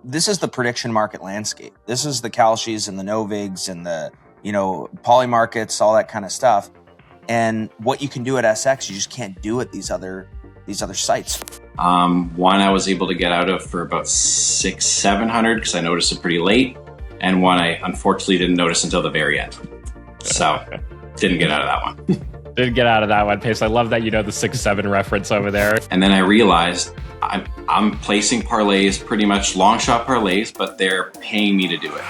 this is the prediction market landscape. This is the Kalshis and the Novigs and the, poly markets, all that kind of stuff. And what you can do at SX, you just can't do at these other sites. One I was able to get out of for about 600-700 because I noticed it pretty late, and one I unfortunately didn't notice until the very end. So didn't get out of that one. Didn't get out of that one, Pace. I love that you know the 6-7 reference over there. And then I realized I'm placing parlays, pretty much long shot parlays, but they're paying me to do it.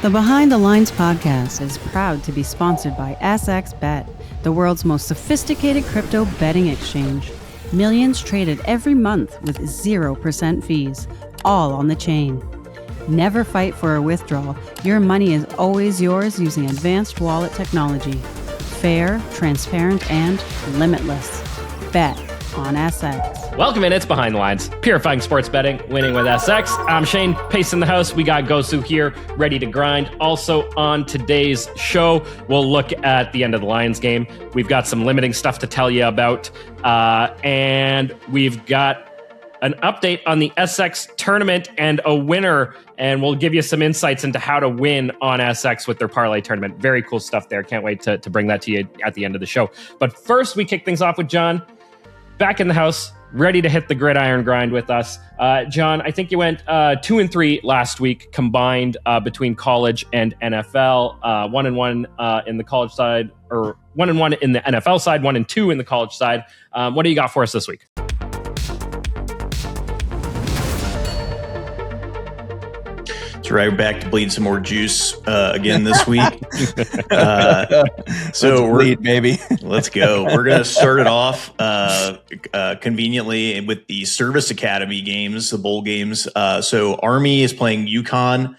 The Behind the Lines podcast is proud to be sponsored by SXBet, the world's most sophisticated crypto betting exchange. Millions traded every month with 0% fees, all on the chain. Never fight for a withdrawal. Your money is always yours using advanced wallet technology. Fair, transparent, and limitless. Bet on SX. Welcome in, it's Behind the Lines, purifying sports betting, winning with SX. I'm Shane, Pace in the house. We got Gosu here, ready to grind. Also on today's show, we'll look at the end of the Lions game. We've got some limiting stuff to tell you about, and we've got an update on the SX tournament and a winner, and we'll give you some insights into how to win on SX with their parlay tournament. Very cool stuff there. Can't wait to bring that to you at the end of the show. But first, we kick things off with John, back in the house, ready to hit the gridiron grind with us. John, I think you went 2-3 last week combined between college and NFL. 1-1 in the college side, or 1-1 in the NFL side, 1-2 in the college side. What do you got for us this week? Right, we're back to bleed some more juice again this week. So we're maybe let's go. We're gonna start it off conveniently with the Service Academy games, the bowl games. So Army is playing UConn.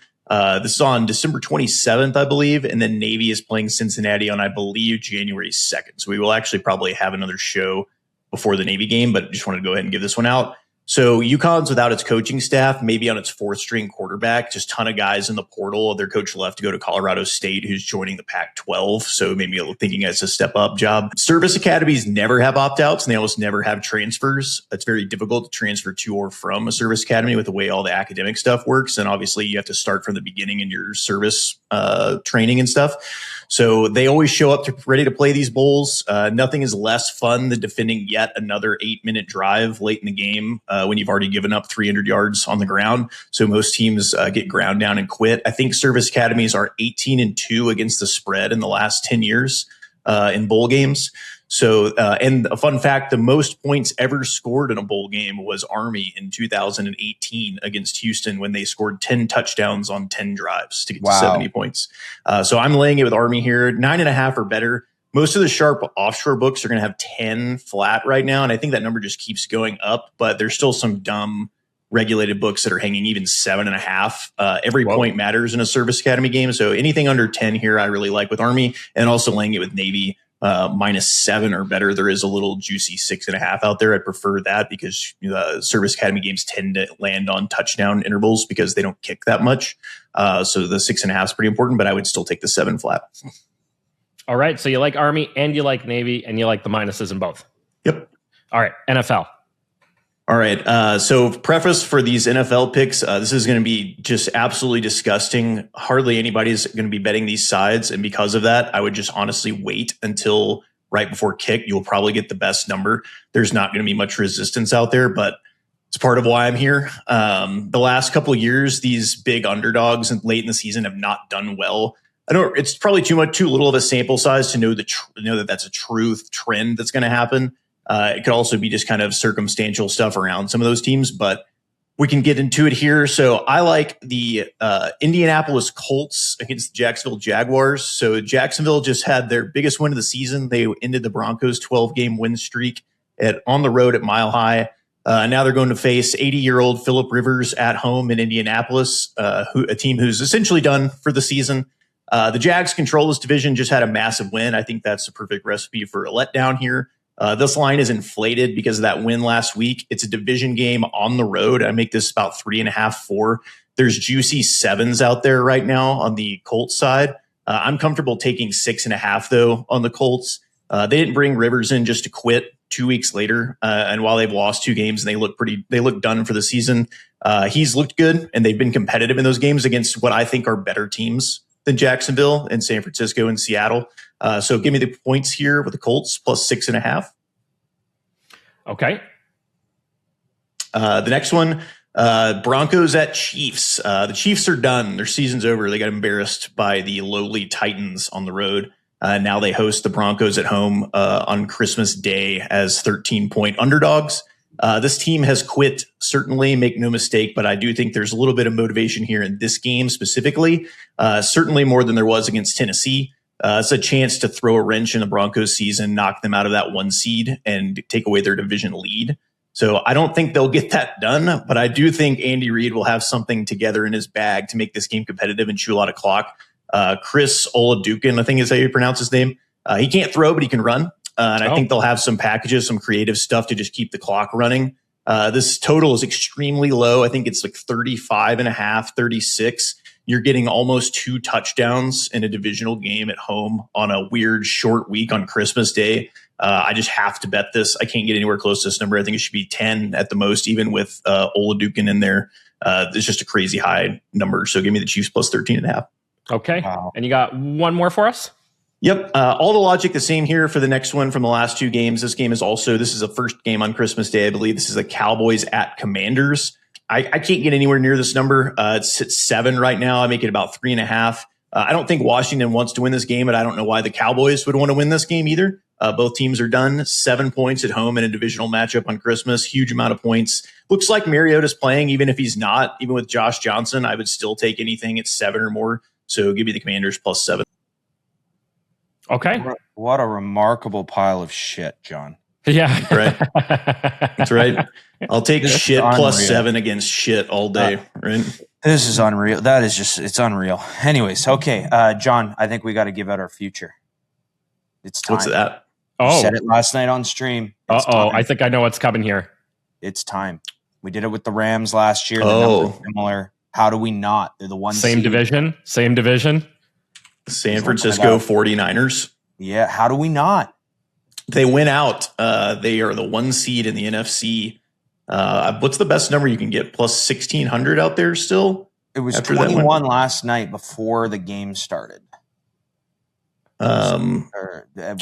This is on December 27th, I believe, and then Navy is playing Cincinnati on, I believe, January 2nd. So we will actually probably have another show before the Navy game, but just wanted to go ahead and give this one out. So UConn's without its coaching staff, maybe on its fourth string quarterback, just ton of guys in the portal. Their coach left to go to Colorado State, who's joining the Pac-12. So maybe thinking it's a step up job. Service academies never have opt-outs, and they almost never have transfers. It's very difficult to transfer to or from a service academy with the way all the academic stuff works. And obviously you have to start from the beginning in your service training and stuff. So they always show up ready to play these bowls. Nothing is less fun than defending yet another 8-minute drive late in the game when you've already given up 300 yards on the ground. So most teams get ground down and quit. I think service academies are 18-2 against the spread in the last 10 years in bowl games. So, and a fun fact, the most points ever scored in a bowl game was Army in 2018 against Houston when they scored 10 touchdowns on 10 drives to get to 70 points. So I'm laying it with Army here, 9.5 or better. Most of the sharp offshore books are going to have 10 flat right now. And I think that number just keeps going up, but there's still some dumb regulated books that are hanging even 7.5. Every point matters in a service academy game. So anything under 10 here, I really like with Army, and also laying it with Navy. -7 or better. There is a little juicy 6.5 out there. I'd prefer that because service academy games tend to land on touchdown intervals because they don't kick that much. So the 6.5 is pretty important, but I would still take the 7 flat. All right. So you like Army and you like Navy and you like the minuses in both. Yep. All right. NFL. All right. So preface for these NFL picks, this is going to be just absolutely disgusting. Hardly anybody's going to be betting these sides. And because of that, I would just honestly wait until right before kick. You'll probably get the best number. There's not going to be much resistance out there, but it's part of why I'm here. The last couple of years, these big underdogs late in the season have not done well. It's probably too little of a sample size to know that that's a true trend that's going to happen. It could also be just kind of circumstantial stuff around some of those teams, but we can get into it here. So I like the Indianapolis Colts against the Jacksonville Jaguars. So Jacksonville just had their biggest win of the season. They ended the Broncos' 12-game win streak on the road at Mile High. Now they're going to face 80-year-old Phillip Rivers at home in Indianapolis, a team who's essentially done for the season. The Jags control this division, just had a massive win. I think that's the perfect recipe for a letdown here. This line is inflated because of that win last week. It's a division game on the road. I make this about 3.5, 4. There's juicy 7s out there right now on the Colts side. I'm comfortable taking 6.5 though on the Colts. They didn't bring Rivers in just to quit 2 weeks later. And while they've lost 2 games and they look done for the season, he's looked good and they've been competitive in those games against what I think are better teams than Jacksonville and San Francisco and Seattle. So give me the points here with the Colts plus 6.5. Okay. The next one, Broncos at Chiefs. The Chiefs are done. Their season's over. They got embarrassed by the lowly Titans on the road. Now they host the Broncos at home on Christmas Day as 13-point underdogs. This team has quit, certainly, make no mistake, but I do think there's a little bit of motivation here in this game specifically, certainly more than there was against Tennessee. It's a chance to throw a wrench in the Broncos season, knock them out of that 1 seed, and take away their division lead. So I don't think they'll get that done, but I do think Andy Reid will have something together in his bag to make this game competitive and chew a lot of clock. Chris Oladukin, I think is how you pronounce his name. He can't throw, but he can run. And I think they'll have some packages, some creative stuff to just keep the clock running. This total is extremely low. I think it's like 35.5, 36. You're getting almost 2 touchdowns in a divisional game at home on a weird short week on Christmas Day. I just have to bet this. I can't get anywhere close to this number. I think it should be 10 at the most, even with Oladukin in there. It's just a crazy high number. So give me the Chiefs plus 13.5. Okay. Wow. And you got one more for us? Yep. All the logic the same here for the next one from the last 2 games. This is a first game on Christmas Day. I believe this is the Cowboys at Commanders. I can't get anywhere near this number. It's at 7 right now. I make it about 3.5. I don't think Washington wants to win this game, but I don't know why the Cowboys would want to win this game either. Both teams are done. 7 points at home in a divisional matchup on Christmas. Huge amount of points. Looks like Mariota's playing, even if he's not. Even with Josh Johnson, I would still take anything at 7 or more. So give me the Commanders plus 7. Okay. What a remarkable pile of shit, John. Yeah. Right. That's right. I'll take shit plus 7 against shit all day. Right. This is unreal. That is just, it's unreal. Anyways, okay. John, I think we got to give out our future. It's time. What's that? You said it last night on stream. I think I know what's coming here. It's time. We did it with the Rams last year. The numbers are similar. How do we not? They're the one Same seed. division. San Francisco 49ers. Yeah. How do we not? They went out. They are the 1 seed in the NFC. What's the best number you can get? Plus 1,600 out there still? It was 21 last night before the game started. We're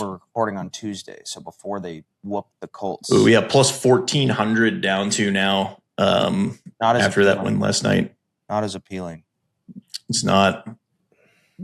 recording on Tuesday, so before they whooped the Colts. Oh yeah, plus 1,400 down to now. Not as after appealing. That win last night. Not as appealing. It's not.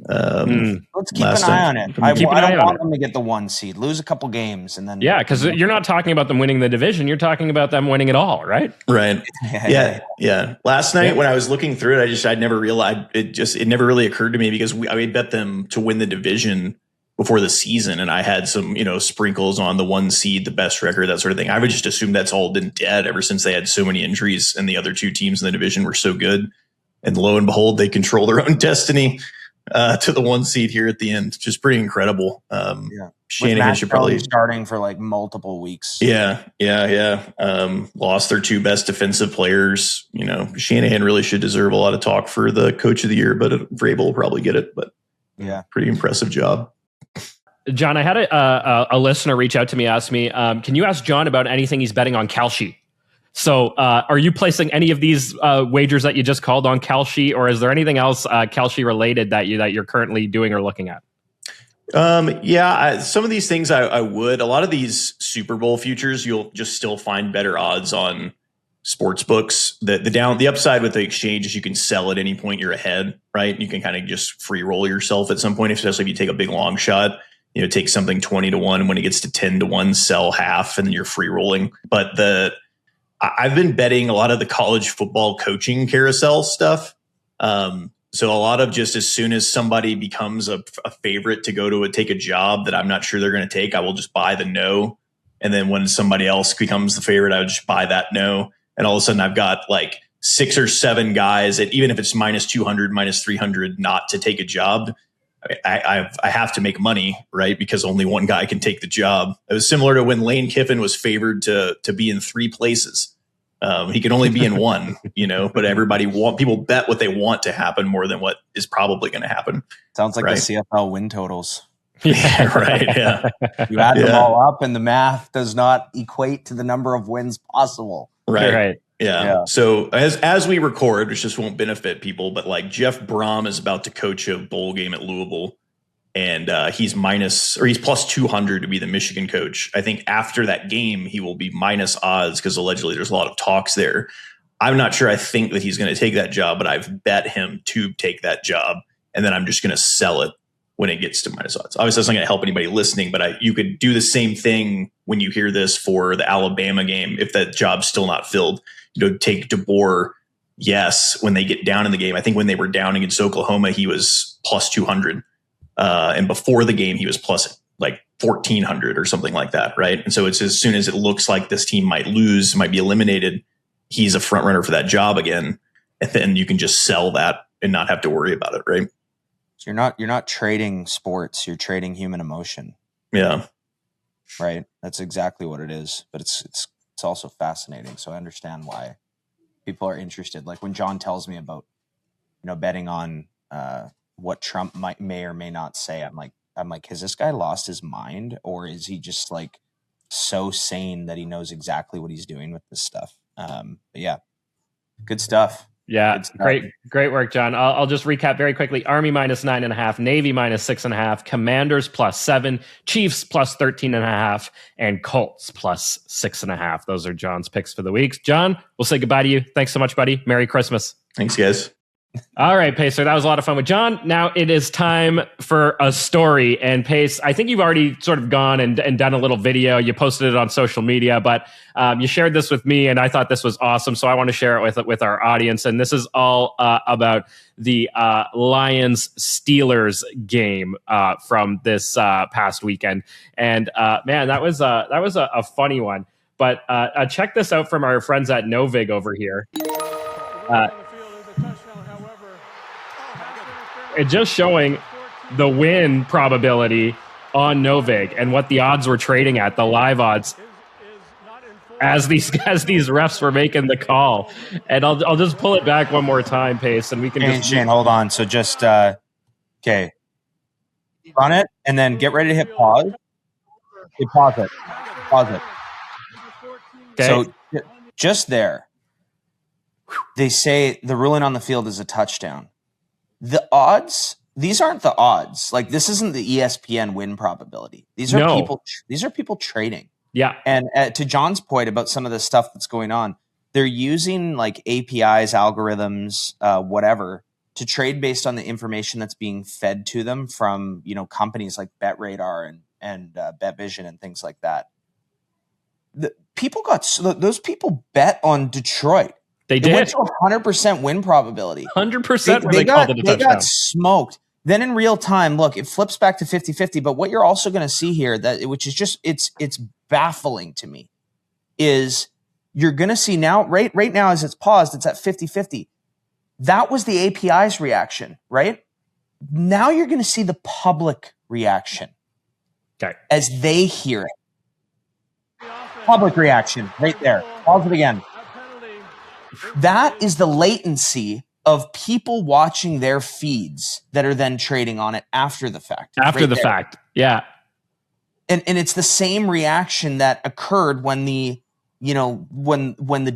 Let's keep an eye on it. I don't want them to get the 1 seed. Lose a couple games and then. Yeah, because you're not talking about them winning the division. You're talking about them winning it all, right? Right. Yeah. Last night when I was looking through it, I never realized it never really occurred to me because I bet them to win the division before the season, and I had some, sprinkles on the 1 seed, the best record, that sort of thing. I would just assume that's all been dead ever since they had so many injuries and the other 2 teams in the division were so good. And lo and behold, they control their own destiny to the 1 seed here at the end. Just pretty incredible. Shanahan should probably starting for like multiple weeks. Yeah. Lost their 2 best defensive players. Shanahan really should deserve a lot of talk for the coach of the year, but Vrabel will probably get it. But yeah, pretty impressive job. John, I had a listener reach out to me, ask me, can you ask John about anything he's betting on Kalshi? So are you placing any of these wagers that you just called on Kalshi, or is there anything else Kalshi related that you're currently doing or looking at? Some of these things I would. A lot of these Super Bowl futures, you'll just still find better odds on sports books. The upside with the exchange is you can sell at any point you're ahead, right? You can kind of just free roll yourself at some point, especially if you take a big long shot. Take something 20-1, and when it gets to 10-1, sell half, and then you're free rolling. But I've been betting a lot of the college football coaching carousel stuff. So a lot of just as soon as somebody becomes a favorite to go to take a job that I'm not sure they're going to take, I will just buy the no. And then when somebody else becomes the favorite, I would just buy that no. And all of a sudden I've got like 6 or 7 guys that even if it's minus 200, minus 300, not to take a job, I have to make money, right? Because only one guy can take the job. It was similar to when Lane Kiffin was favored to be in 3 places He can only be in one, but people bet what they want to happen more than what is probably going to happen. Sounds like right? the CFL win totals. Yeah, right. Yeah. You add them all up and the math does not equate to the number of wins possible. Right. Yeah. So as we record, which just won't benefit people, but like Jeff Brahm is about to coach a bowl game at Louisville, and he's plus 200 to be the Michigan coach. I think after that game, he will be minus odds because allegedly there's a lot of talks there. I'm not sure I think that he's going to take that job, but I've bet him to take that job, and then I'm just going to sell it when it gets to minus odds. Obviously, that's not going to help anybody listening, but you could do the same thing when you hear this for the Alabama game if that job's still not filled. Take DeBoer, yes, when they get down in the game. I think when they were down against Oklahoma, he was plus 200. And before the game, he was plus like 1,400 or something like that, right? And so it's as soon as it looks like this team might lose, might be eliminated, he's a front runner for that job again. And then you can just sell that and not have to worry about it, right? So you're not trading sports, you're trading human emotion. Yeah. Right? That's exactly what it is. But it's also fascinating. So I understand why people are interested. Like when John tells me about, betting on what Trump may or may not say, I'm like, has this guy lost his mind, or is he just like so sane that he knows exactly what he's doing with this stuff? But yeah, good stuff. Yeah, great work, John. I'll just recap very quickly. Army minus 9.5, Navy minus 6.5, Commanders plus 7, Chiefs plus 13.5, and Colts plus 6.5. Those are John's picks for the week. John, we'll say goodbye to you. Thanks so much, buddy. Merry Christmas. Thanks, guys. All right, Pacer, that was a lot of fun with John. Now it is time for a story. And Pace, I think you've already sort of gone and done a little video. You posted it on social media, but you shared this with me, and I thought this was awesome. So I want to share it with our audience. And this is all about the Lions-Steelers game from this past weekend. And man, that was a funny one. But check this out from our friends at Novig over here. It's just showing the win probability on Novig and what the odds were trading at, the live odds, as these refs were making the call. And I'll just pull it back one more time, Pace, and we can Shane, hold on. So just okay, run it and then get ready to hit pause. Okay, pause it. Okay. So just there, they say the ruling on the field is a touchdown. The odds, these aren't the odds. Like, this isn't the ESPN win probability. These are people trading. Yeah. And to John's point about some of the stuff that's going on, they're using like APIs, algorithms, whatever, to trade based on the information that's being fed to them from, companies like BetRadar and BetVision and things like that. Those people bet on Detroit. They did. It went to 100% win probability. 100% they got smoked. Then in real time, look, it flips back to 50-50. But what you're also going to see here, which is just it's baffling to me, is you're going to see now, right now as it's paused, it's at 50-50. That was the API's reaction, right? Now you're going to see the public reaction as they hear it. Public reaction right there. Pause it again. That is the latency of people watching their feeds that are then trading on it after the fact. After the fact, yeah. And it's the same reaction that occurred when the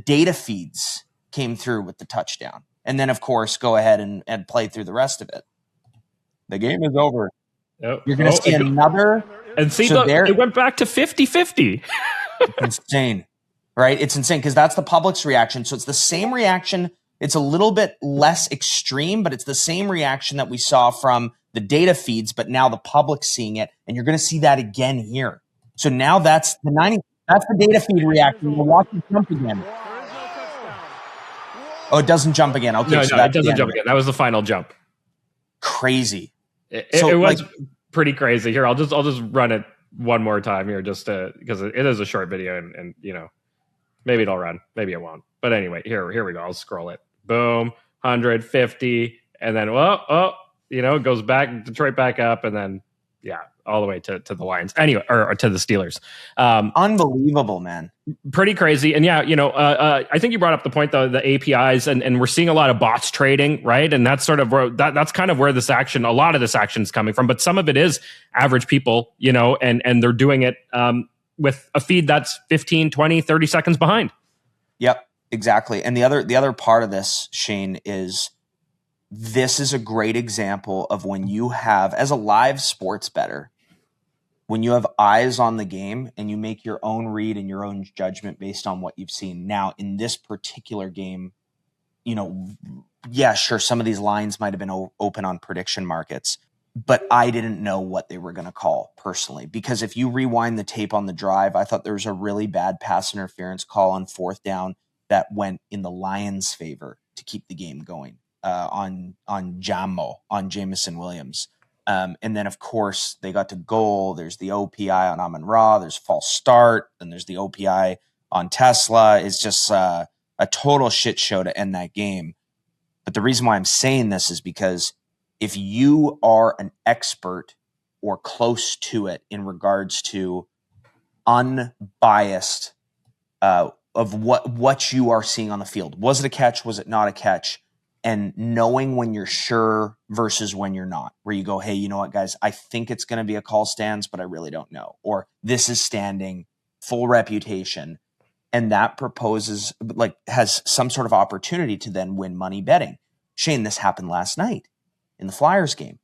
data feeds came through with the touchdown. And then, of course, go ahead and play through the rest of it. The game is over. Oh, You're going to see another. And see, so it went back to 50-50. Insane. Right? It's insane because that's the public's reaction. So it's the same reaction. It's a little bit less extreme, but it's the same reaction that we saw from the data feeds, but now the public's seeing it. And you're going to see that again here. So now that's the data feed reaction. We'll watch it jump again. Oh, it doesn't jump again. Okay, no, it doesn't jump again. That was the final jump. Crazy. It was pretty crazy. Here, I'll just run it one more time here, just because it is a short video, and maybe it'll run, maybe it won't. But anyway, here we go. I'll scroll it. Boom, 150, and then it goes back, Detroit back up, and then Yeah, all the way to the Lions. Anyway, or to the Steelers. Unbelievable, man. Pretty crazy. And yeah, I think you brought up the point though, the APIs, and we're seeing a lot of bots trading, right? And that's sort of where that's kind of where a lot of this action is coming from. But some of it is average people, and they're doing it with a feed that's 15, 20, 30 seconds behind. Yep, exactly. And the other part of this, Shane, is this is a great example of when you have, as a live sports bettor, when you have eyes on the game and you make your own read and your own judgment based on what you've seen. Now, in this particular game, yeah, sure, some of these lines might have been open on prediction markets, but I didn't know what they were going to call personally. Because if you rewind the tape on the drive, I thought there was a really bad pass interference call on 4th down that went in the Lions' favor to keep the game going. On Jameson Williams. And then, of course, they got to goal. There's the OPI on Amon-Ra. There's false start. Then there's the OPI on Tesla. It's just a total shit show to end that game. But the reason why I'm saying this is because if you are an expert or close to it in regards to unbiased of what you are seeing on the field, was it a catch? Was it not a catch? And knowing when you're sure versus when you're not, where you go, hey, you know what, guys, I think it's going to be a call stands, but I really don't know. Or this is standing, full reputation. And that has some sort of opportunity to then win money betting. Shane, this happened last night in the Flyers game.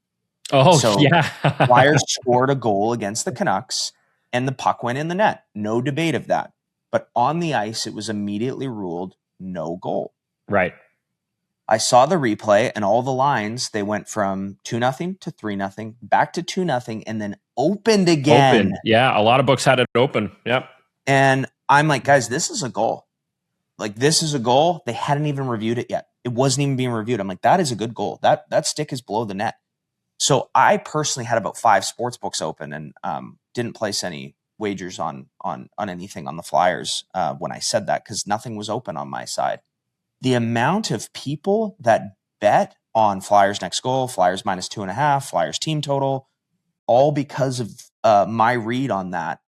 Oh, so yeah. Flyers scored a goal against the Canucks and the puck went in the net. No debate of that. But on the ice, it was immediately ruled no goal. Right. I saw the replay and all the lines, they went from 2-0 to 3-0, back to 2-0, and then opened again. Yeah, a lot of books had it open. Yep. And I'm like, guys, this is a goal. This is a goal. They hadn't even reviewed it yet. It wasn't even being reviewed. I'm like, that is a good goal. That stick is below the net. So I personally had about 5 sports books open and didn't place any wagers on anything on the Flyers when I said that, because nothing was open on my side. The amount of people that bet on Flyers next goal, Flyers -2.5, Flyers team total, all because of my read on that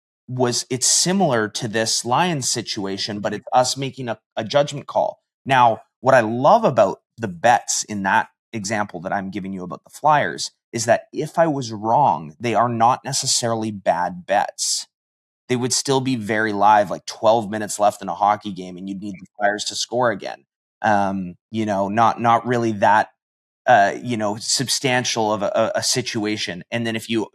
it's similar to this Lions situation, but it's us making a judgment call. Now, what I love about the bets in that example that I'm giving you about the Flyers is that if I was wrong, they are not necessarily bad bets. They would still be very live, 12 minutes left in a hockey game, and you'd need the Flyers to score again. Not really that, substantial of a situation. And then if you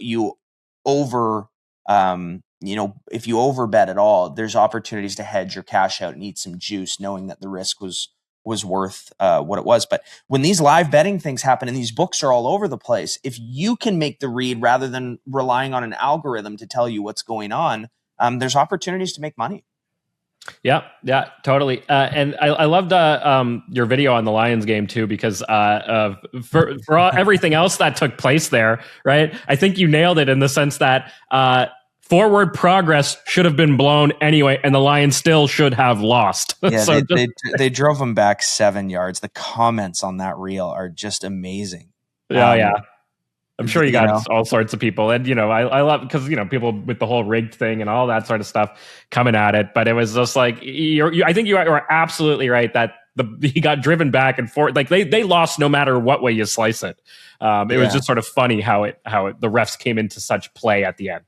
over, if you overbet at all, there's opportunities to hedge or cash out and eat some juice, knowing that the risk was worth what it was. But when these live betting things happen and these books are all over the place, if you can make the read rather than relying on an algorithm to tell you what's going on, there's opportunities to make money. Yeah, totally. And I loved your video on the Lions game too, because for everything else that took place there, right? I think you nailed it in the sense that forward progress should have been blown anyway, and the Lions still should have lost. Yeah, So they drove them back 7 yards. The comments on that reel are just amazing. Yeah. I'm sure you got all sorts of people. And, I love, because, people with the whole rigged thing and all that sort of stuff coming at it. But it was just like, I think you are absolutely right that he got driven back and forth. They lost no matter what way you slice it. It was just sort of funny how the refs came into such play at the end.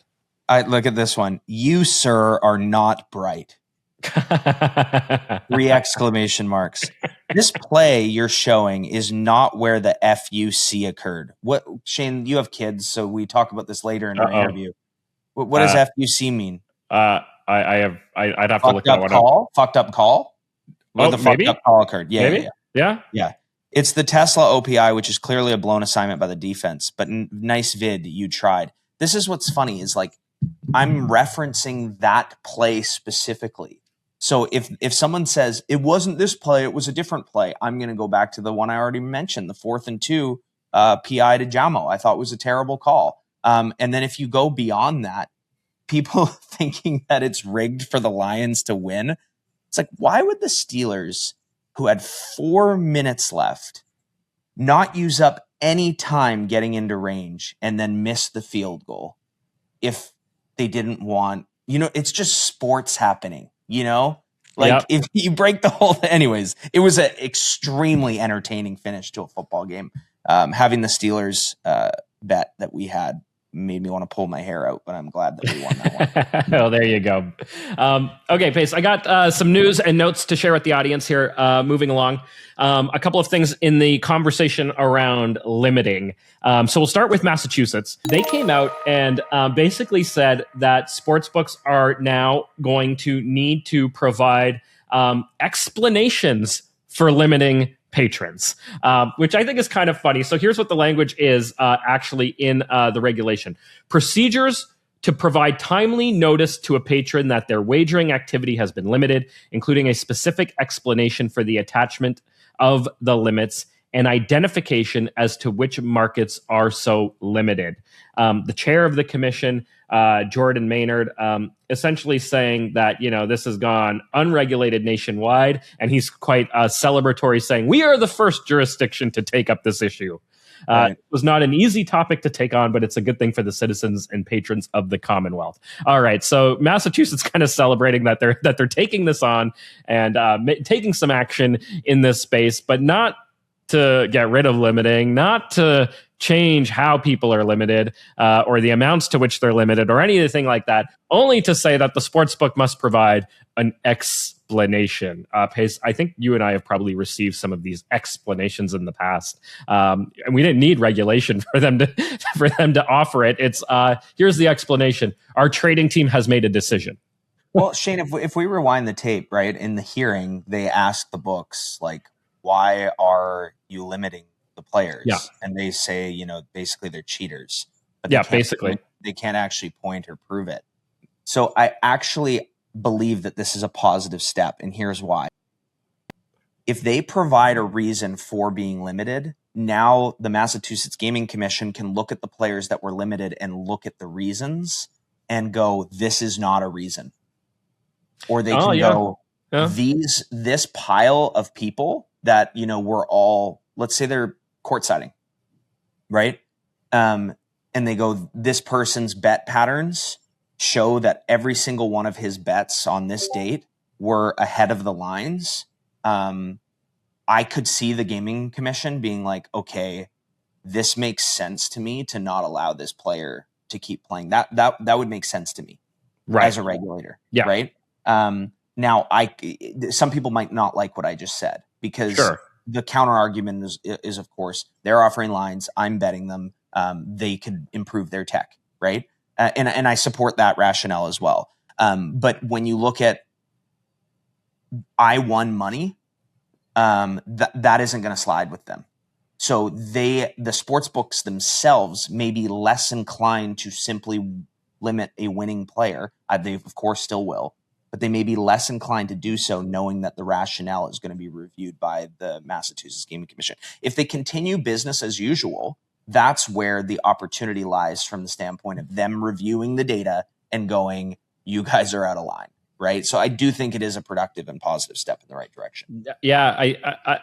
Look at this one. You, sir, are not bright. 3 exclamation marks. This play you're showing is not where the FUC occurred. What, Shane, you have kids, so we talk about this later in our interview. What does FUC mean? I'd have to look that one up. Fucked up call? Where the fucked up call occurred. Yeah. It's the Tesla OPI, which is clearly a blown assignment by the defense, but nice vid you tried. This is what's funny is I'm referencing that play specifically. So if someone says it wasn't this play, it was a different play, I'm going to go back to the one I already mentioned, the 4th and 2 PI to Jamo. I thought was a terrible call. And then if you go beyond that, people thinking that it's rigged for the Lions to win. It's why would the Steelers, who had 4 minutes left, not use up any time getting into range and then miss the field goal if they didn't want, it's just sports happening, if you break the whole thing. Anyways, it was an extremely entertaining finish to a football game. Having the Steelers bet that we had made me want to pull my hair out, but I'm glad that we won that one. Oh, there you go. Okay, Pace, I got some news and notes to share with the audience here. Moving along, a couple of things in the conversation around limiting. So we'll start with Massachusetts. They came out and basically said that sportsbooks are now going to need to provide explanations for limiting patrons, which I think is kind of funny. So here's what the language is actually in the regulation. Procedures to provide timely notice to a patron that their wagering activity has been limited, including a specific explanation for the attachment of the limits and identification as to which markets are so limited. The chair of the commission, Jordan Maynard, essentially saying that, this has gone unregulated nationwide, and he's quite celebratory, saying, we are the first jurisdiction to take up this issue. Right. It was not an easy topic to take on, but it's a good thing for the citizens and patrons of the Commonwealth. All right, so Massachusetts kind of celebrating that they're taking this on and taking some action in this space, but not to get rid of limiting, not to change how people are limited or the amounts to which they're limited or anything like that, only to say that the sportsbook must provide an explanation. Pace, I think you and I have probably received some of these explanations in the past, and we didn't need regulation for them to offer it. It's here's the explanation. Our trading team has made a decision. Well, Shane, if we rewind the tape, right, in the hearing, they asked the books, like, why are you limiting the players? Yeah. And they say, basically they're cheaters. But they can't actually point or prove it. So I actually believe that this is a positive step, and here's why. If they provide a reason for being limited, now the Massachusetts Gaming Commission can look at the players that were limited and look at the reasons and go, this is not a reason. Or they can go, this pile of people that, we're all, let's say they're court-siding, right? And they go, this person's bet patterns show that every single one of his bets on this date were ahead of the lines. I could see the Gaming Commission being like, okay, this makes sense to me to not allow this player to keep playing. That would make sense to me, right, as a regulator, right? Now, some people might not like what I just said, because the counter argument is, of course, they're offering lines. I'm betting them. They could improve their tech, right? And I support that rationale as well. But when you look at I won money, that isn't going to slide with them. So the sports books themselves may be less inclined to simply limit a winning player. They, of course, still will. But they may be less inclined to do so, knowing that the rationale is going to be reviewed by the Massachusetts Gaming Commission. If they continue business as usual, that's where the opportunity lies from the standpoint of them reviewing the data and going, you guys are out of line, right? So I do think it is a productive and positive step in the right direction. Yeah,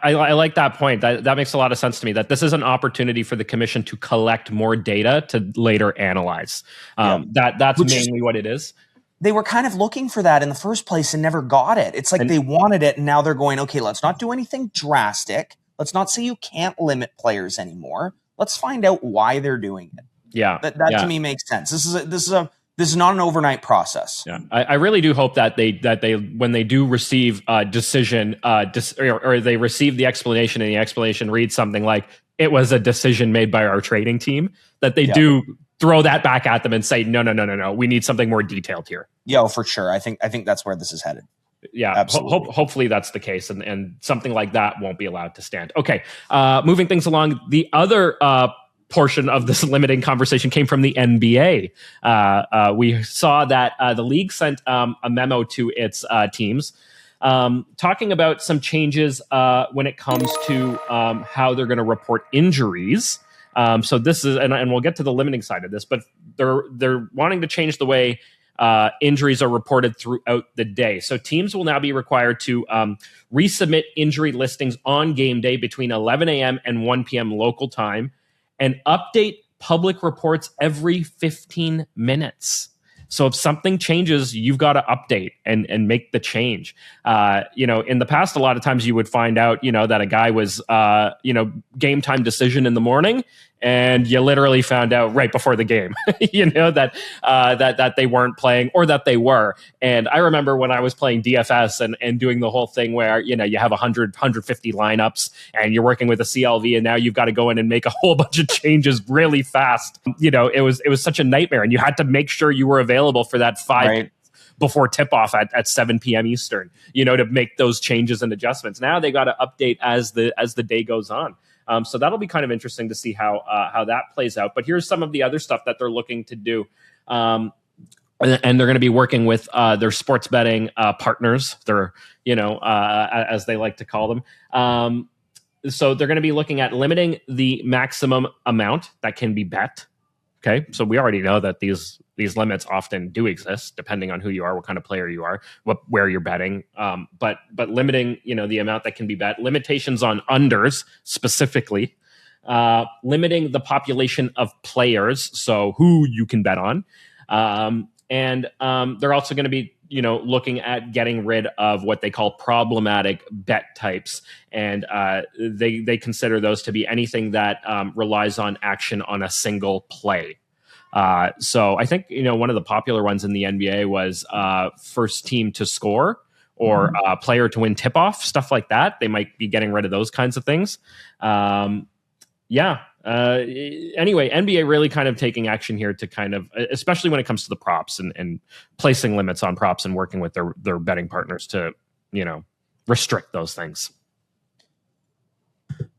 I like that point. That makes a lot of sense to me, that this is an opportunity for the commission to collect more data to later analyze. That's mainly what it is. They were kind of looking for that in the first place and never got it. It's like they wanted it, and now they're going, okay, let's not do anything drastic. Let's not say you can't limit players anymore. Let's find out why they're doing it. Yeah, that to me makes sense. This is not an overnight process. Yeah, I really do hope that they when they do receive a decision, or they receive the explanation, and the explanation reads something like, it was a decision made by our trading team, that they do throw that back at them and say, no, we need something more detailed here. Yeah, for sure. I think that's where this is headed. Yeah, absolutely. Hopefully that's the case, and something like that won't be allowed to stand. Okay, moving things along. The other portion of this limiting conversation came from the NBA. We saw that the league sent a memo to its teams talking about some changes when it comes to how they're going to report injuries. So this is, and we'll get to the limiting side of this, but they're wanting to change the way injuries are reported throughout the day. So teams will now be required to resubmit injury listings on game day between 11 a.m. and 1 p.m. local time, and update public reports every 15 minutes. So if something changes, you've got to update and make the change. In the past, a lot of times you would find out, that a guy was, game time decision in the morning, and you literally found out right before the game, that they weren't playing or that they were. And I remember when I was playing DFS and doing the whole thing where, you have 100, 150 lineups and you're working with a CLV, and now you've got to go in and make a whole bunch of changes really fast. It was such a nightmare, and you had to make sure you were available for that 5 Right. before tip-off at 7 p.m. Eastern, to make those changes and adjustments. Now they got to update as the day goes on. So that'll be kind of interesting to see how that plays out. But here's some of the other stuff that they're looking to do. And they're going to be working with their sports betting partners. They're, as they like to call them. So they're going to be looking at limiting the maximum amount that can be bet. Okay, so we already know that these limits often do exist, depending on who you are, what kind of player you are, where you're betting. But limiting, the amount that can be bet, limitations on unders specifically, limiting the population of players, so who you can bet on, and they're also going to be looking at getting rid of what they call problematic bet types, and they consider those to be anything that relies on action on a single play. So I think one of the popular ones in the NBA was first team to score or player to win tip-off, stuff like that. They might be getting rid of those kinds of things. Anyway, NBA really kind of taking action here to kind of, especially when it comes to the props and placing limits on props and working with their betting partners to, restrict those things.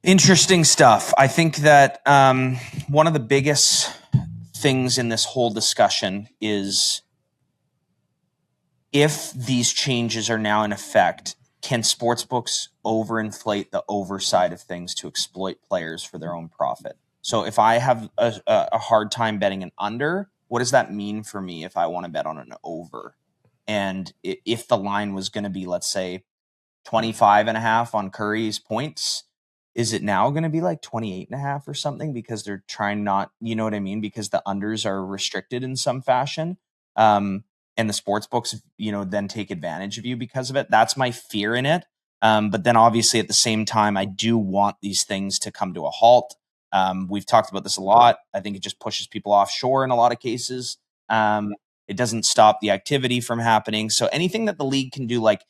Interesting stuff. I think that one of the biggest things in this whole discussion is if these changes are now in effect, can sportsbooks overinflate the oversight of things to exploit players for their own profit? So if I have a hard time betting an under, what does that mean for me if I want to bet on an over? And if the line was going to be, let's say, 25.5 on Curry's points, is it now going to be like 28.5 or something because they're trying not, you know what I mean? Because the unders are restricted in some fashion. And the sports books, then take advantage of you because of it. That's my fear in it. But then obviously at the same time, I do want these things to come to a halt. We've talked about this a lot. I think it just pushes people offshore in a lot of cases. It doesn't stop the activity from happening. So anything that the league can do, like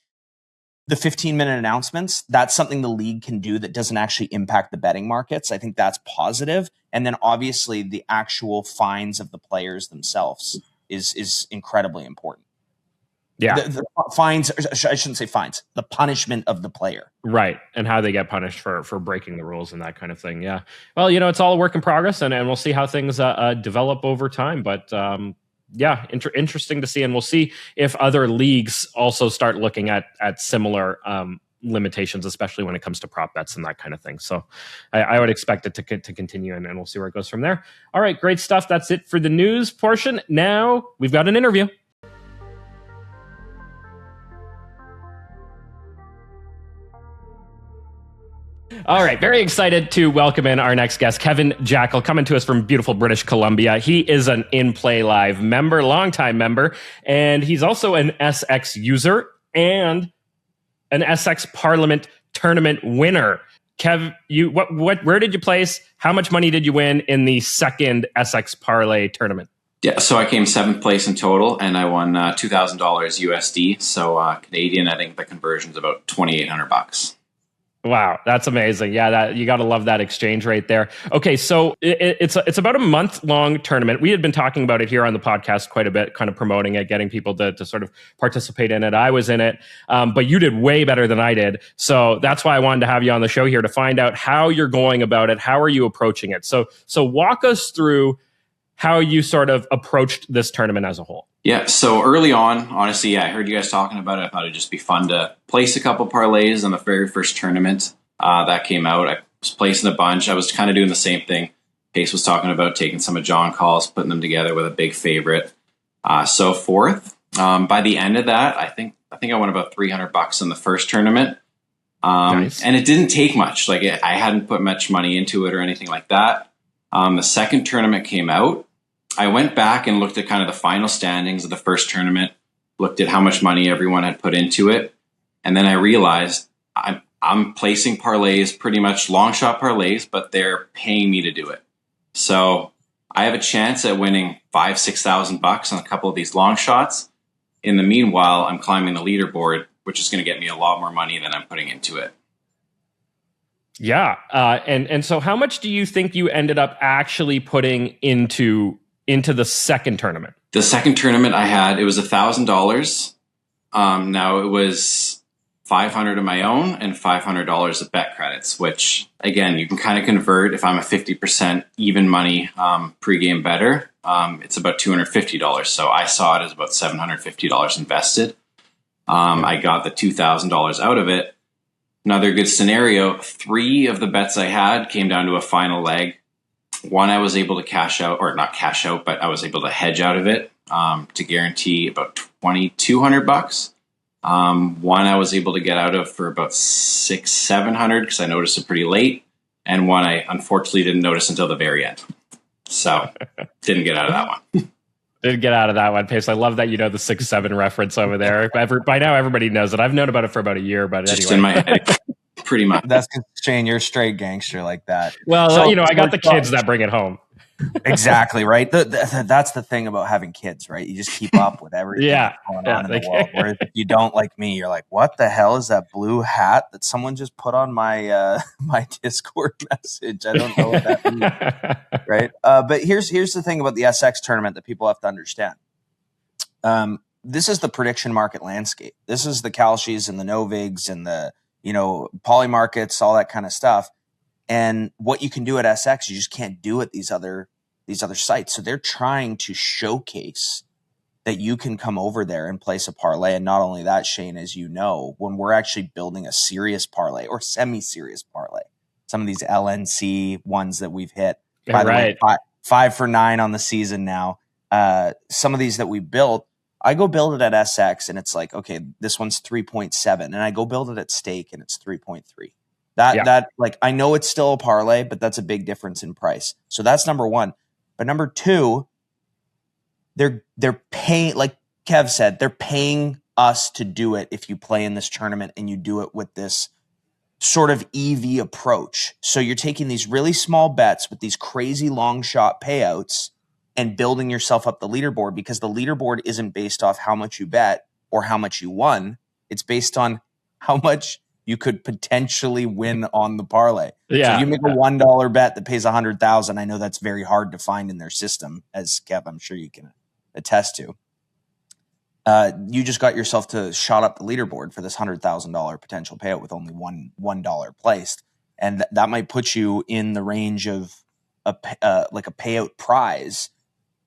the 15-minute announcements, that's something the league can do that doesn't actually impact the betting markets. I think that's positive. And then obviously the actual fines of the players themselves is incredibly important. Yeah. The fines, I shouldn't say fines, the punishment of the player. Right. And how they get punished for breaking the rules and that kind of thing. Yeah. Well, it's all a work in progress, and we'll see how things develop over time. But interesting to see. And we'll see if other leagues also start looking at similar limitations, especially when it comes to prop bets and that kind of thing. So I would expect it to continue, and we'll see where it goes from there. All right, great stuff. That's it for the news portion. Now we've got an interview. All right, very excited to welcome in our next guest, Kevin Jackel, coming to us from beautiful British Columbia. He is an In Play Live member, longtime member, and he's also an SX user and an SX Parliament tournament winner. Kev, where did you place? How much money did you win in the second SX Parlay tournament? Yeah, so I came 7th place in total, and I won $2,000 USD. So Canadian, I think the conversion's about $2,800. Wow, that's amazing. Yeah, you got to love that exchange rate there. Okay, so it's about a month-long tournament. We had been talking about it here on the podcast quite a bit, kind of promoting it, getting people to sort of participate in it. I was in it, but you did way better than I did. So that's why I wanted to have you on the show here to find out how you're going about it. How are you approaching it? So walk us through how you sort of approached this tournament as a whole. Yeah, so early on, honestly, I heard you guys talking about it. I thought it'd just be fun to place a couple parlays on the very first tournament that came out. I was placing a bunch. I was kind of doing the same thing. Pace was talking about taking some of John Call's, putting them together with a big favorite, so forth. By the end of that, I think I won about $300 in the first tournament. Nice. And it didn't take much. Like I hadn't put much money into it or anything like that. The second tournament came out. I went back and looked at kind of the final standings of the first tournament, looked at how much money everyone had put into it. And then I realized I'm placing parlays, pretty much long shot parlays, but they're paying me to do it. So I have a chance at winning $5,000-6,000 on a couple of these long shots. In the meanwhile, I'm climbing the leaderboard, which is going to get me a lot more money than I'm putting into it. Yeah. And so how much do you think you ended up actually putting into the second tournament? The second tournament I had, it was $1,000. Now it was $500 of my own and $500 of bet credits, which again, you can kind of convert. If I'm a 50% even money pregame better, it's about $250. So I saw it as about $750 invested. I got the $2,000 out of it. Another good scenario, 3 of the bets I had came down to a final leg. One I was able to cash out, or not cash out, but I was able to hedge out of it to guarantee about $2,200. One I was able to get out of for about $600-700 because I noticed it pretty late, and one I unfortunately didn't notice until the very end. So didn't get out of that one. Didn't get out of that one, Pace. I love that you know the 6-7 reference over there. By now, everybody knows it. I've known about it for about a year, but just anyway. in my head, pretty much. That's because Shane, you're a straight gangster like that. Well, So- I got the kids that bring it home. Exactly, right? That's the thing about having kids, right? You just keep up with everything that's going on in the world. Whereas if you don't, like me, you're like, what the hell is that blue hat that someone just put on my my Discord message? I don't know what that means, right? But here's the thing about the SX tournament that people have to understand. This is the prediction market landscape. This is the Kalshis and the Novigs and the poly markets, all that kind of stuff. And what you can do at SX, you just can't do at these other sites. So they're trying to showcase that you can come over there and place a parlay. And not only that, Shane, as you know, when we're actually building a serious parlay or semi-serious parlay, some of these LNC ones that we've hit, by the way, 5 for 9 on the season now. Some of these that we built, I go build it at SX and it's like, okay, this one's 3.7, and I go build it at Stake and it's 3.3. That like, I know it's still a parlay, but that's a big difference in price. So that's number one. But number two, they're paying, like Kev said, they're paying us to do it if you play in this tournament and you do it with this sort of EV approach. So you're taking these really small bets with these crazy long shot payouts and building yourself up the leaderboard, because the leaderboard isn't based off how much you bet or how much you won. It's based on how much you could potentially win on the parlay. Yeah. So if you make a $1 bet that pays 100,000, I know that's very hard to find in their system, as Kev, I'm sure you can attest to. You just got yourself to shot up the leaderboard for this $100,000 potential payout with only $1 placed. And that might put you in the range of like a payout prize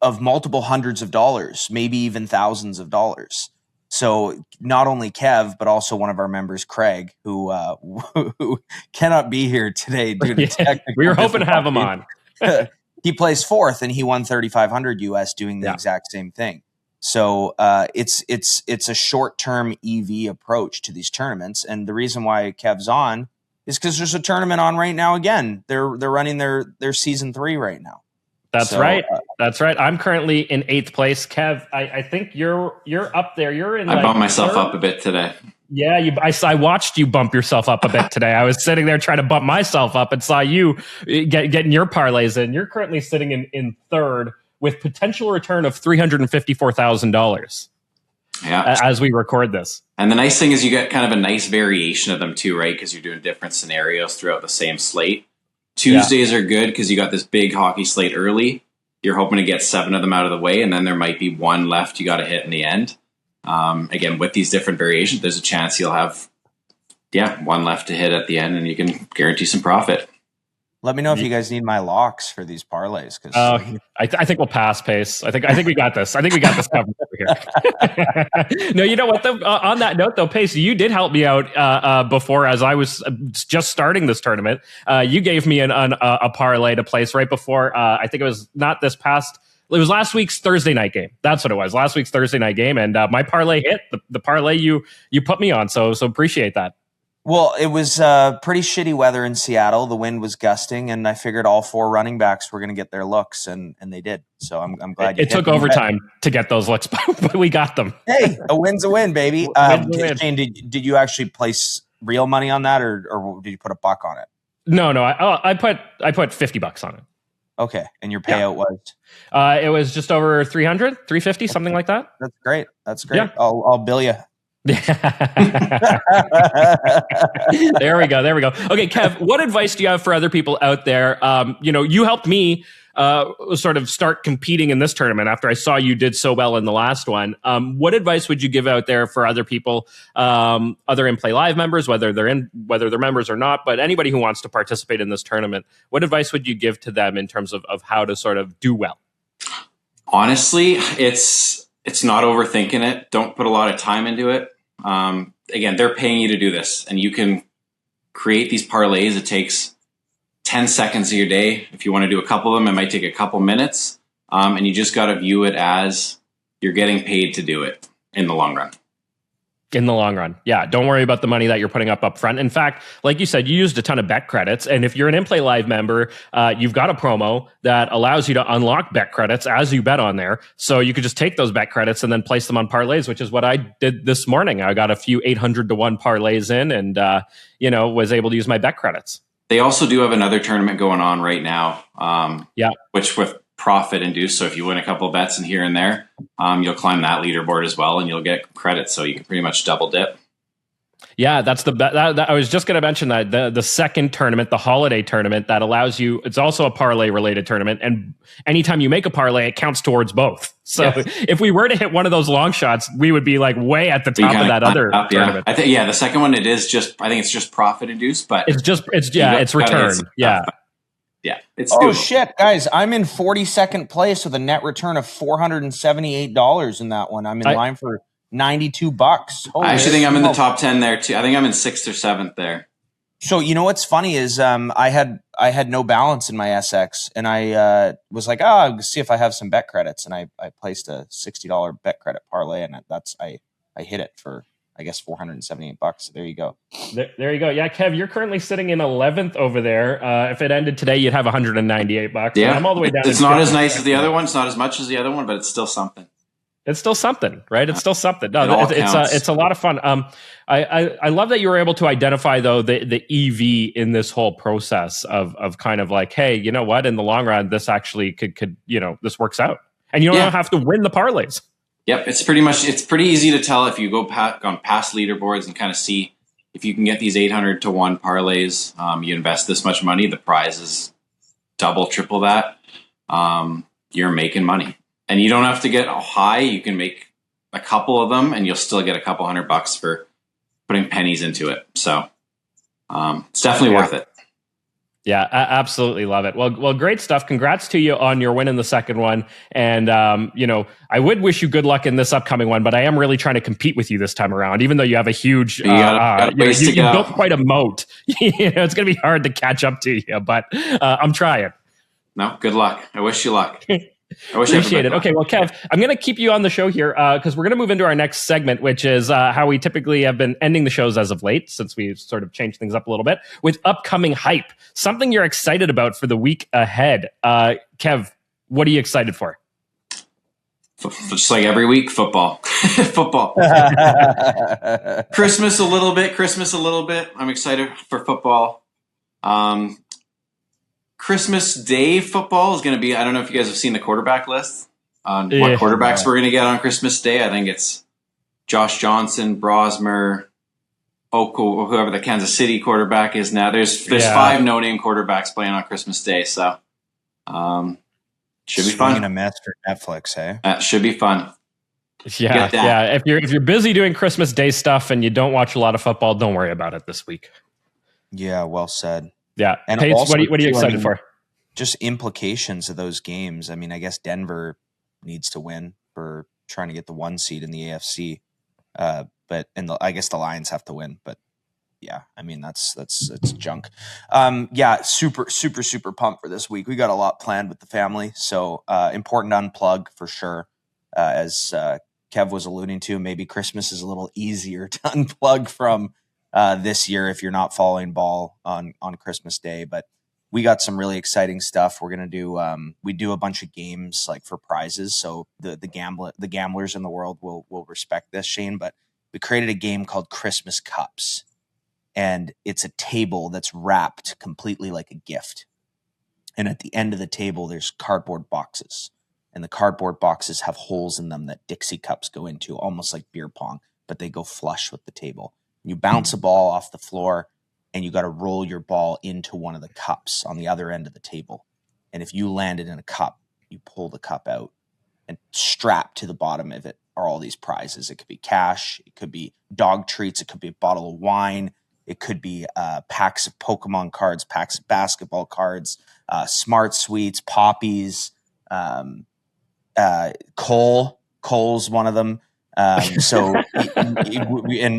of multiple hundreds of dollars, maybe even thousands of dollars. So not only Kev, but also one of our members, Craig, who cannot be here today due to technical we were hoping to have him on. He plays fourth and he won 3,500 US doing the exact same thing. So it's a short-term EV approach to these tournaments. And the reason why Kev's on is because there's a tournament on right now again. They're running their season 3 right now. That's right. That's right. I'm currently in 8th place. Kev, I think you're up there. You're in. I bumped myself up a bit today. Yeah, I watched you bump yourself up a bit today. I was sitting there trying to bump myself up and saw you getting your parlays in. You're currently sitting in 3rd with potential return of $354,000. Yeah, as we record this. And the nice thing is you get kind of a nice variation of them too, right? Because you're doing different scenarios throughout the same slate. Tuesdays are good because you got this big hockey slate early. You're hoping to get 7 of them out of the way, and then there might be 1 left you got to hit in the end. Again, with these different variations, there's a chance you'll have 1 left to hit at the end, and you can guarantee some profit. Let me know if you guys need my locks for these parlays. Because I think we'll pass, Pace. I think we got this. I think we got this covered over here. No, you know what? On that note, though, Pace, you did help me out before as I was just starting this tournament. You gave me a parlay to place right before. I think it was not this past. It was last week's Thursday night game. That's what it was. Last week's Thursday night game, and my parlay hit the parlay you put me on. So appreciate that. Well, it was pretty shitty weather in Seattle. The wind was gusting, and I figured all 4 running backs were going to get their looks, and they did. So I'm glad it took overtime to get those looks, but we got them. Hey, a win's a win, baby. Win's a win. Shane, did you actually place real money on that, or did you put $1 on it? No, I put $50 on it. Okay, and your payout was? It was just over 300, 350, something like that. That's great. Yeah. I'll bill you. There we go. Okay, Kev, what advice do you have for other people out there? You helped me sort of start competing in this tournament after I saw you did so well in the last one. What advice would you give out there for other people, other In Play Live members, whether they're members or not, but anybody who wants to participate in this tournament? What advice would you give to them in terms of how to sort of do well? Honestly, it's not overthinking it. Don't put a lot of time into it. Again, they're paying you to do this, and you can create these parlays. It takes 10 seconds of your day. If you want to do a couple of them, it might take a couple minutes. And you just got to view it as you're getting paid to do it in the long run. In the long run. Yeah. Don't worry about the money that you're putting up front. In fact, like you said, you used a ton of bet credits. And if you're an In Play Live member, you've got a promo that allows you to unlock bet credits as you bet on there. So you could just take those bet credits and then place them on parlays, which is what I did this morning. I got a few 800-1 parlays in and, was able to use my bet credits. They also do have another tournament going on right now. Which with profit induced. So if you win a couple of bets in here and there, you'll climb that leaderboard as well, and you'll get credit. So you can pretty much double dip. Yeah, that's I was just going to mention that the second tournament, the holiday tournament, that allows you. It's also a parlay related tournament, and anytime you make a parlay, it counts towards both. So if we were to hit one of those long shots, we would be like way at the top of that other tournament. I think the second one I think it's just profit induced, but it's return. Yeah. Yeah, it's doable. Shit, guys! I'm in 42nd place with a net return of $478 in that one. I'm in line for $92. I actually think I'm in the top 10 there too. I think I'm in 6th or 7th there. So what's funny is I had no balance in my SX, and I was like, I'll see if I have some bet credits, and I placed a $60 bet credit parlay, and I hit it for, I guess, $478. So there you go. There you go. Yeah, Kev, you're currently sitting in 11th over there. If it ended today, you'd have $198. Yeah, I'm all the way down. It's not as nice as the other one. It's not as much as the other one, but it's still something. It's still something, right? It's still something. No, it's a lot of fun. I love that you were able to identify though the EV in this whole process of kind of like, hey, you know what? In the long run, this actually could this works out, and you don't have to win the parlays. Yep, it's pretty easy to tell if you go on past leaderboards and kind of see if you can get these 800-1 parlays. You invest this much money, the prize is double, triple that. You're making money, and you don't have to get high. You can make a couple of them, and you'll still get a couple $100 for putting pennies into it. So it's definitely worth it. Yeah, I absolutely love it. Well, great stuff. Congrats to you on your win in the second one. And, I would wish you good luck in this upcoming one, but I am really trying to compete with you this time around, even though you have a huge, you built quite a moat. It's going to be hard to catch up to you, but I'm trying. No, good luck. I wish you luck. Appreciate it. Okay, well, Kev, I'm going to keep you on the show here because we're going to move into our next segment, which is how we typically have been ending the shows as of late, since we've sort of changed things up a little bit, with upcoming hype. Something you're excited about for the week ahead. Kev, what are you excited for? Just like every week, football. Football. Christmas a little bit. I'm excited for football. Christmas Day football is going to be, I don't know if you guys have seen the quarterback list on what quarterbacks we're going to get on Christmas Day. I think it's Josh Johnson, Brosmer, Oko, whoever the Kansas City quarterback is now. There's 5 no-name quarterbacks playing on Christmas Day, so should be fun. Swinging a mess for Netflix, hey? Should be fun. Yeah. If you're busy doing Christmas Day stuff and you don't watch a lot of football, don't worry about it this week. Yeah, well said. Yeah. And Pace, also, what are you excited for? Just implications of those games. I mean, I guess Denver needs to win for trying to get the 1 seed in the AFC. I guess the Lions have to win. But yeah, I mean, that's junk. Super pumped for this week. We got a lot planned with the family. So important to unplug for sure. As Kev was alluding to, maybe Christmas is a little easier to unplug from this year if you're not following ball on Christmas Day. But we got some really exciting stuff. We're gonna do we do a bunch of games like for prizes, so the gamblers in the world will respect this, Shane. But we created a game called Christmas Cups, and it's a table that's wrapped completely like a gift. And at the end of the table, there's cardboard boxes, and the cardboard boxes have holes in them that Dixie cups go into, almost like beer pong, but they go flush with the table. You bounce a ball off the floor, and you got to roll your ball into one of the cups on the other end of the table. And if you land it in a cup, you pull the cup out, and strapped to the bottom of it are all these prizes. It could be cash, it could be dog treats, it could be a bottle of wine, it could be packs of Pokemon cards, packs of basketball cards, Smart Sweets, Poppies, Cole's one of them. And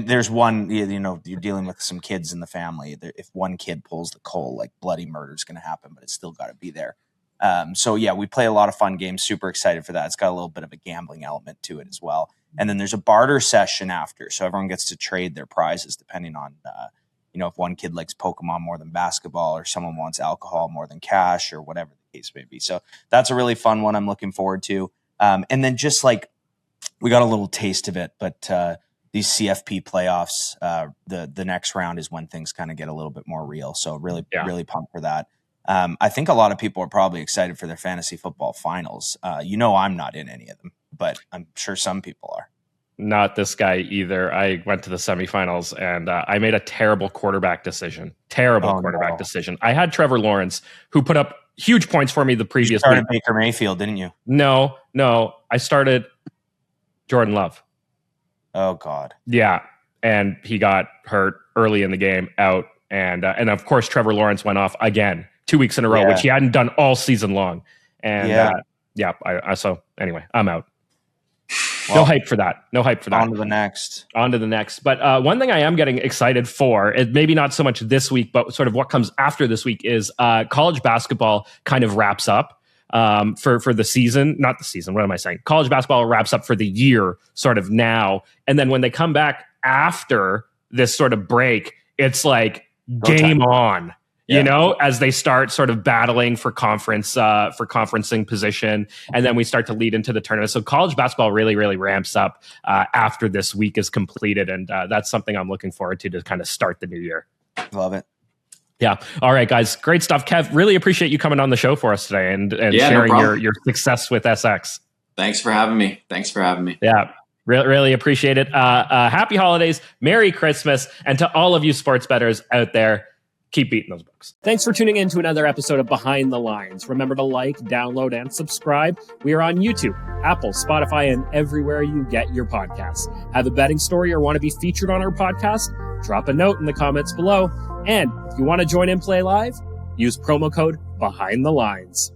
there's one, you're dealing with some kids in the family. If one kid pulls the Cole, like bloody murder is going to happen, but it's still got to be there. We play a lot of fun games. Super excited for that. It's got a little bit of a gambling element to it as well. And then there's a barter session after, so everyone gets to trade their prizes depending on, if one kid likes Pokemon more than basketball, or someone wants alcohol more than cash, or whatever the case may be. So that's a really fun one I'm looking forward to. And then just like we got a little taste of it, but these CFP playoffs, the next round is when things kind of get a little bit more real. So really pumped for that. I think a lot of people are probably excited for their fantasy football finals. I'm not in any of them, but I'm sure some people are. Not this guy either. I went to the semifinals and I made a terrible quarterback decision. Decision. I had Trevor Lawrence, who put up huge points for me the previous week. You started Baker Mayfield, didn't you? No. I started Jordan Love. Oh, God. Yeah. And he got hurt early in the game, out. And of course, Trevor Lawrence went off again 2 weeks in a row, which he hadn't done all season long. And so anyway, I'm out. Well, no hype for that. On to the next. But one thing I am getting excited for, is maybe not so much this week, but sort of what comes after this week, is college basketball kind of wraps up for the season. Not the season. What am I saying? College basketball wraps up for the year sort of now. And then when they come back after this sort of break, it's like game on. As they start sort of battling for conferencing position, and then we start to lead into the tournament. So college basketball really, really ramps up after this week is completed, and that's something I'm looking forward to kind of start the new year. Love it. Yeah. All right, guys. Great stuff. Kev, really appreciate you coming on the show for us today and sharing your success with SX. Thanks for having me. Yeah. Really appreciate it. Happy holidays, Merry Christmas, and to all of you sports bettors out there, keep beating those books. Thanks for tuning in to another episode of Behind the Lines. Remember to like, download, and subscribe. We are on YouTube, Apple, Spotify, and everywhere you get your podcasts. Have a betting story or want to be featured on our podcast? Drop a note in the comments below. And if you want to join in play live, use promo code Behind the Lines.